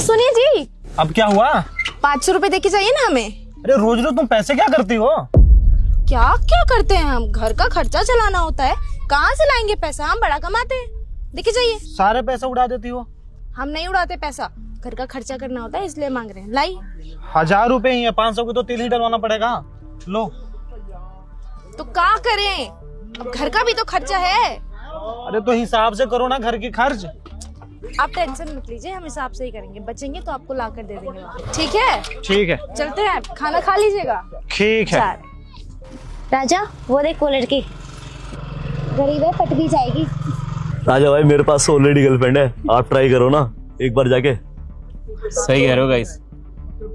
सुनिए जी। अब क्या हुआ? 500 रुपए देके जाइए ना हमें। अरे रोज रोज तुम पैसे क्या करती हो? क्या क्या करते हैं हम? घर का खर्चा चलाना होता है, कहाँ से लाएंगे पैसा? हम बड़ा कमाते हैं, देके जाइए। सारे पैसे उड़ा देती हो। हम नहीं उड़ाते पैसा, घर का खर्चा करना होता है इसलिए मांग रहे हैं। लाई 1000 रुपए ही है, 500 की तो तेल ही डलवाना पड़ेगा। लो। तो क्या करें, अब घर का भी तो खर्चा है। अरे तो हिसाब से करो ना घर की खर्च। आप टेंशन मत लीजिए, हम हिसाब से ही करेंगे, बचेंगे तो आपको ला कर दे देंगे। ठीक है? ठीक है, चलते हैं, खाना खा लीजिएगा। ठीक है। राजा वो देख वो लड़की गरीब है, पट भी जाएगी। राजा भाई मेरे पास ऑलरेडी गर्लफ्रेंड है, आप ट्राई करो ना एक बार जाके। सही कह रहे हो गाइस,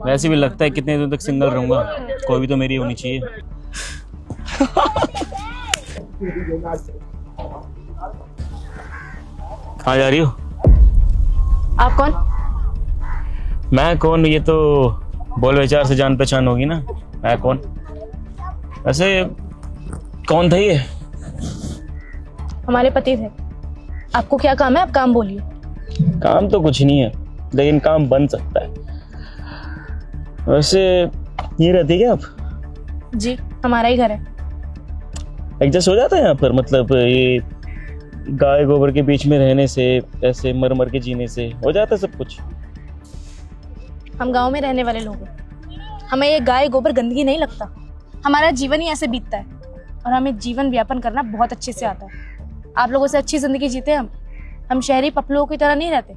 वैसे भी लगता है कितने दिन तक सिंगल रहूंगा, कोई भी तो मेरी होनी चाहिए। कहाँ जा रही हो? आप कौन? मैं कौन? ये तो बोल विचार से जान पहचान होगी ना। मैं कौन? वैसे कौन था ये? हमारे पति थे। आपको क्या काम है? आप काम बोलिए। काम तो कुछ नहीं है, लेकिन काम बन सकता है। वैसे ये रहती है क्या आप? जी, हमारा ही घर है। एडजस्ट हो जाता है यहाँ पर? मतलब ये गाय गोबर के बीच में रहने से, ऐसे मर मर के जीने से हो जाता है सब कुछ? हम गांव में रहने वाले लोग हैं, हमें ये गाय गोबर गंदगी नहीं लगता। हमारा जीवन ही ऐसे बीतता है और हमें जीवन व्यापन करना बहुत अच्छे से आता है। आप लोगों से अच्छी जिंदगी जीते हम शहरी पपलुओं की तरह नहीं रहते।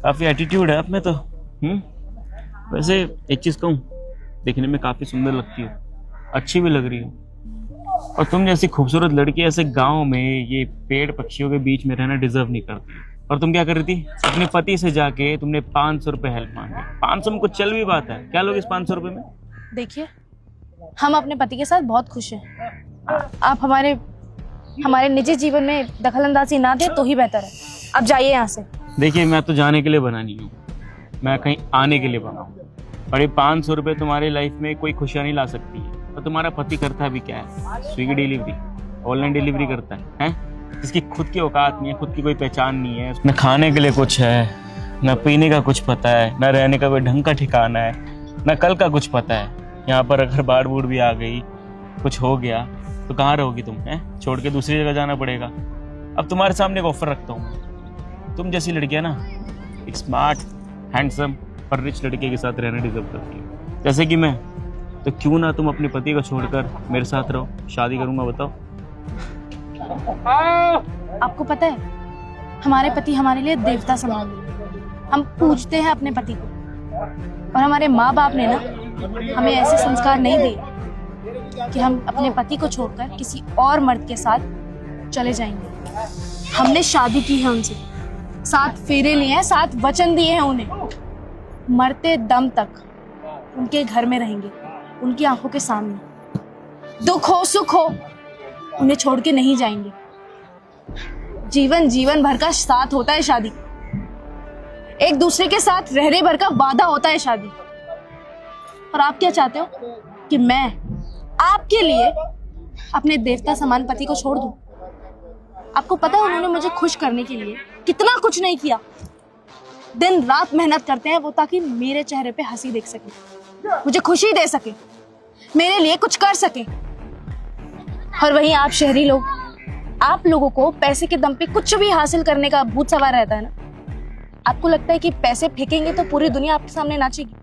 काफी एटीट्यूड है आप में तो। वैसे एक चीज कहूँ, देखने में काफी सुंदर लगती हो, अच्छी भी लग रही हो। और तुम जैसी खूबसूरत लड़की ऐसे गांव में ये पेड़ पक्षियों के बीच में रहना डिजर्व नहीं करती। और तुम क्या कर रही थी? अपने पति से जाके तुमने 500 रुपए हेल्प मांगे। 500 में कुछ चल भी बात है, क्या लोग इस 500 रुपए में? देखिए, हम अपने पति के साथ बहुत खुश हैं। आप हमारे निजी जीवन में दखलंदाजी ना दे तो ही बेहतर है। अब जाइए यहाँ से। देखिए, मैं तो जाने के लिए बना नहीं हूँ, मैं कहीं आने के लिए बना हूँ। और ये 500 रुपए तुम्हारी लाइफ में कोई खुशियाँ नहीं ला सकती है। और तुम्हारा पति करता है भी क्या है? स्विगी डिलीवरी, ऑनलाइन डिलीवरी करता है? जिसकी खुद की औकात नहीं है, खुद की कोई पहचान नहीं है, न खाने के लिए कुछ है, न पीने का कुछ पता है, न रहने का कोई ढंग का ठिकाना है, न कल का कुछ पता है। यहाँ पर अगर बाढ़ बूढ़ भी आ गई, कुछ हो गया तो कहाँ रहोगी तुम? छोड़ के दूसरी जगह जाना पड़ेगा। अब तुम्हारे सामने एक ऑफर रखता हूँ, तुम जैसी लड़कियाँ ना एक स्मार्ट, हैंडसम और रिच लड़के के साथ रहना डिजर्व करती है, जैसे कि मैं। तो क्यों ना तुम अपने पति को छोड़कर मेरे साथ रहो? शादी करूंगा, बताओ। आपको पता है, हमारे पति हमारे लिए देवता समान हैं। हम पूजते हैं अपने पति को। और हमारे माँ बाप ने ना हमें ऐसे संस्कार नहीं दिए कि हम अपने पति को छोड़कर किसी और मर्द के साथ चले जाएंगे। हमने शादी की है उनसे, 7 फेरे लिए हैं, 7 वचन दिए हैं उन्हें। मरते दम तक उनके घर में रहेंगे, उनकी आंखों के सामने। दुख हो सुख हो, उन्हें छोड़ के नहीं जाएंगे। जीवन भर का साथ होता है शादी, एक दूसरे के साथ रहने भर का वादा होता है शादी। और आप क्या चाहते हो कि मैं आपके लिए अपने देवता समान पति को छोड़ दूं? आपको पता है उन्होंने मुझे खुश करने के लिए कितना कुछ नहीं किया। दिन रात मेहनत करते हैं वो, ताकि मेरे चेहरे पे हंसी देख सके, मुझे खुशी दे सके, मेरे लिए कुछ कर सके। और वहीं आप शहरी लोग, आप लोगों को पैसे के दम पे कुछ भी हासिल करने का भूत सवार रहता है ना। आपको लगता है कि पैसे फेंकेंगे तो पूरी दुनिया आपके सामने नाचेगी।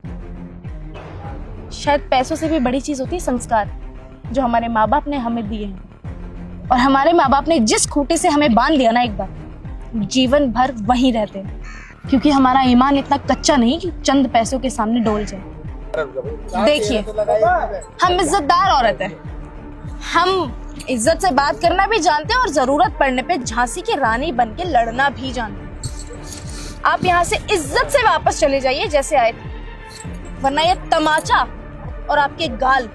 शायद पैसों से भी बड़ी चीज होती है संस्कार, जो हमारे माँ बाप ने हमें दिए हैं। और हमारे माँ बाप ने जिस खूंटे से हमें बांध दिया ना एक बार, जीवन भर वहीं रहते हैं। क्योंकि हमारा ईमान इतना कच्चा नहीं कि चंद पैसों के सामने डोल जाए। देखिए, हम इज्जतदार औरत हैं, हम इज्जत से बात करना भी जानते हैं और जरूरत पड़ने पे झांसी की रानी बन के लड़ना भी जानते हैं। आप यहाँ से इज्जत से वापस चले जाइए जैसे आए थे, वरना ये तमाचा और आपके गाल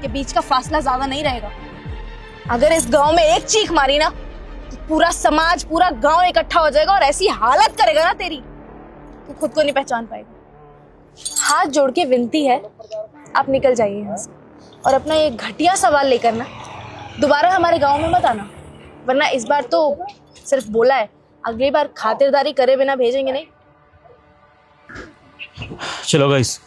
के बीच का फासला ज्यादा नहीं रहेगा। अगर इस गांव में एक चीख मारी ना तो पूरा समाज, पूरा गांव इकट्ठा हो जाएगा और ऐसी हालत करेगा ना तेरी, तो खुद को नहीं पहचान पाएगा। हाथ जोड़ के विनती है, आप निकल जाइए यहाँ से और अपना ये घटिया सवाल लेकर ना दोबारा हमारे गांव में मत आना, वरना इस बार तो सिर्फ बोला है, अगली बार खातिरदारी करे बिना भेजेंगे नहीं। चलो गाइस